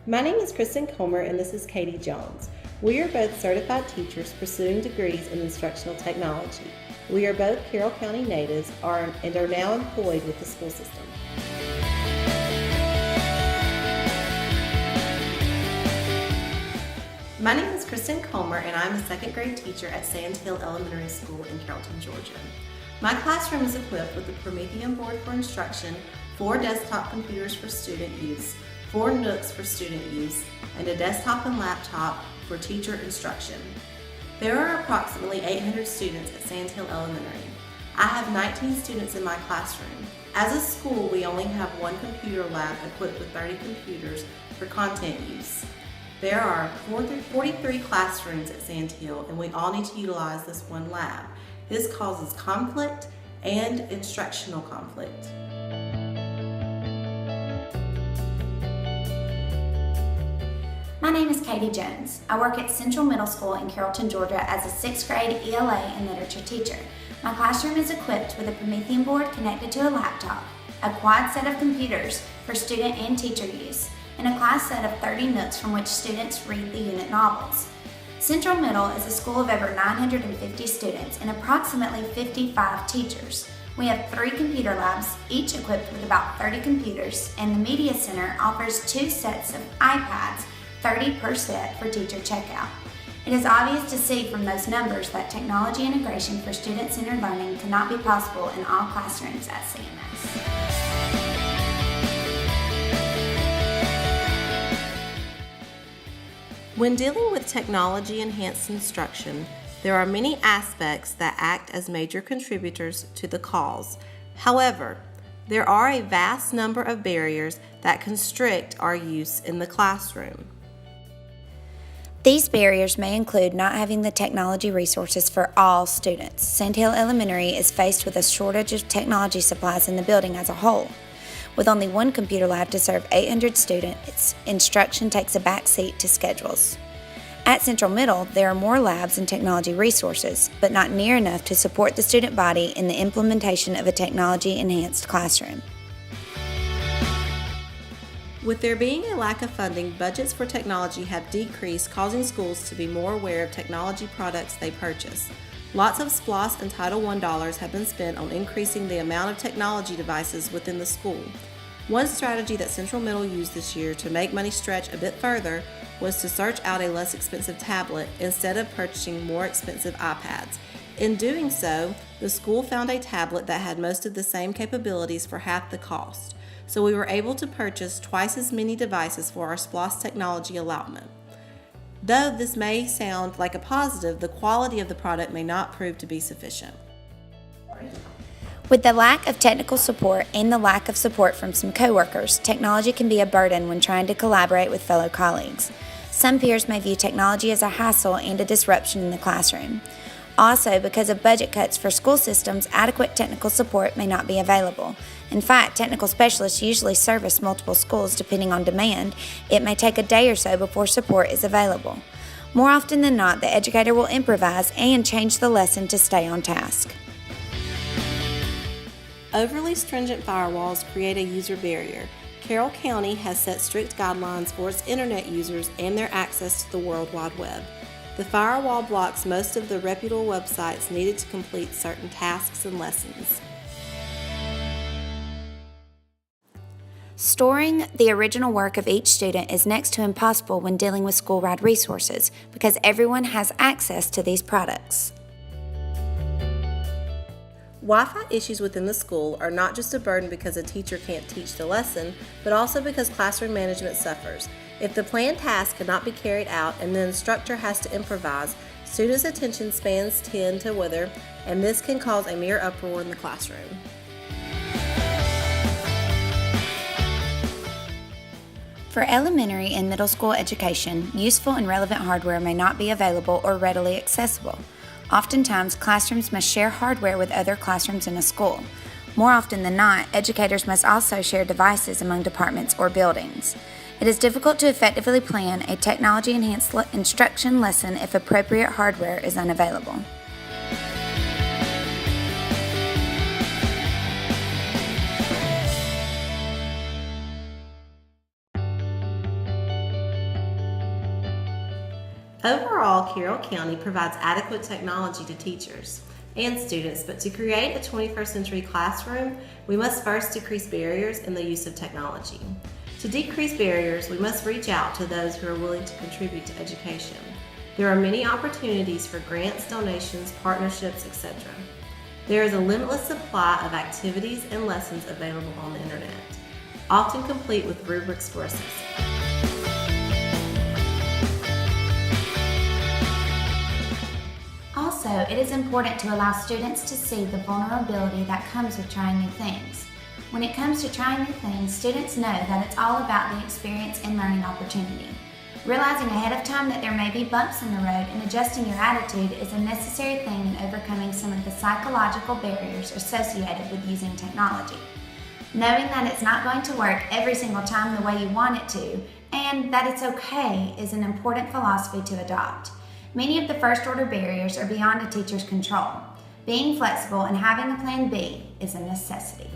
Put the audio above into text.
My name is Kristin Comer and this is Katie Jones. We are both certified teachers pursuing degrees in instructional technology. We are both Carroll County natives and are now employed with the school system. My name is Kristin Comer and I'm a second grade teacher at Sand Hill Elementary School in Carrollton, Georgia. My classroom is equipped with a Promethean board for instruction, 4 desktop computers for student use, 4 Nooks for student use, and a desktop and laptop for teacher instruction. There are approximately 800 students at Sand Hill Elementary. I have 19 students in my classroom. As a school, we only have 1 computer lab equipped with 30 computers for content use. There are 43 classrooms at Sand Hill, and we all need to utilize this one lab. This causes conflict and instructional conflict. My name is Katie Jones. I work at Central Middle School in Carrollton, Georgia as a 6th grade ELA and literature teacher. My classroom is equipped with a Promethean board connected to a laptop, a quad set of computers for student and teacher use, and a class set of 30 Nooks from which students read the unit novels. Central Middle is a school of over 950 students and approximately 55 teachers. We have 3 computer labs, each equipped with about 30 computers, and the Media Center offers 2 sets of iPads, 30 per set for teacher checkout. It is obvious to see from those numbers that technology integration for student-centered learning cannot be possible in all classrooms at CMS. When dealing with technology-enhanced instruction, there are many aspects that act as major contributors to the cause. However, there are a vast number of barriers that constrict our use in the classroom. These barriers may include not having the technology resources for all students. Sand Hill Elementary is faced with a shortage of technology supplies in the building as a whole. With only 1 computer lab to serve 800 students, instruction takes a back seat to schedules. At Central Middle, there are more labs and technology resources, but not near enough to support the student body in the implementation of a technology-enhanced classroom. With there being a lack of funding, budgets for technology have decreased, causing schools to be more aware of technology products they purchase. Lots of SPLOST and Title I dollars have been spent on increasing the amount of technology devices within the school. One strategy that Central Middle used this year to make money stretch a bit further was to search out a less expensive tablet instead of purchasing more expensive iPads. In doing so, the school found a tablet that had most of the same capabilities for half the cost. So we were able to purchase twice as many devices for our SPLOST technology allotment. Though this may sound like a positive, the quality of the product may not prove to be sufficient. With the lack of technical support and the lack of support from some coworkers, technology can be a burden when trying to collaborate with fellow colleagues. Some peers may view technology as a hassle and a disruption in the classroom. Also, because of budget cuts for school systems, adequate technical support may not be available. In fact, technical specialists usually service multiple schools depending on demand. It may take a day or so before support is available. More often than not, the educator will improvise and change the lesson to stay on task. Overly stringent firewalls create a user barrier. Carroll County has set strict guidelines for its internet users and their access to the World Wide Web. The firewall blocks most of the reputable websites needed to complete certain tasks and lessons. Storing the original work of each student is next to impossible when dealing with school-wide resources because everyone has access to these products. Wi-Fi issues within the school are not just a burden because a teacher can't teach the lesson, but also because classroom management suffers. If the planned task cannot be carried out and the instructor has to improvise, students' attention spans tend to wither, and this can cause a mere uproar in the classroom. For elementary and middle school education, useful and relevant hardware may not be available or readily accessible. Oftentimes, classrooms must share hardware with other classrooms in a school. More often than not, educators must also share devices among departments or buildings. It is difficult to effectively plan a technology-enhanced instruction lesson if appropriate hardware is unavailable. Overall, Carroll County provides adequate technology to teachers and students, but to create a 21st century classroom, we must first decrease barriers in the use of technology. To decrease barriers, we must reach out to those who are willing to contribute to education. There are many opportunities for grants, donations, partnerships, etc. There is a limitless supply of activities and lessons available on the internet, often complete with rubrics for assessment. Also, it is important to allow students to see the vulnerability that comes with trying new things. When it comes to trying new things, students know that it's all about the experience and learning opportunity. Realizing ahead of time that there may be bumps in the road and adjusting your attitude is a necessary thing in overcoming some of the psychological barriers associated with using technology. Knowing that it's not going to work every single time the way you want it to, and that it's okay, is an important philosophy to adopt. Many of the first-order barriers are beyond a teacher's control. Being flexible and having a plan B is a necessity.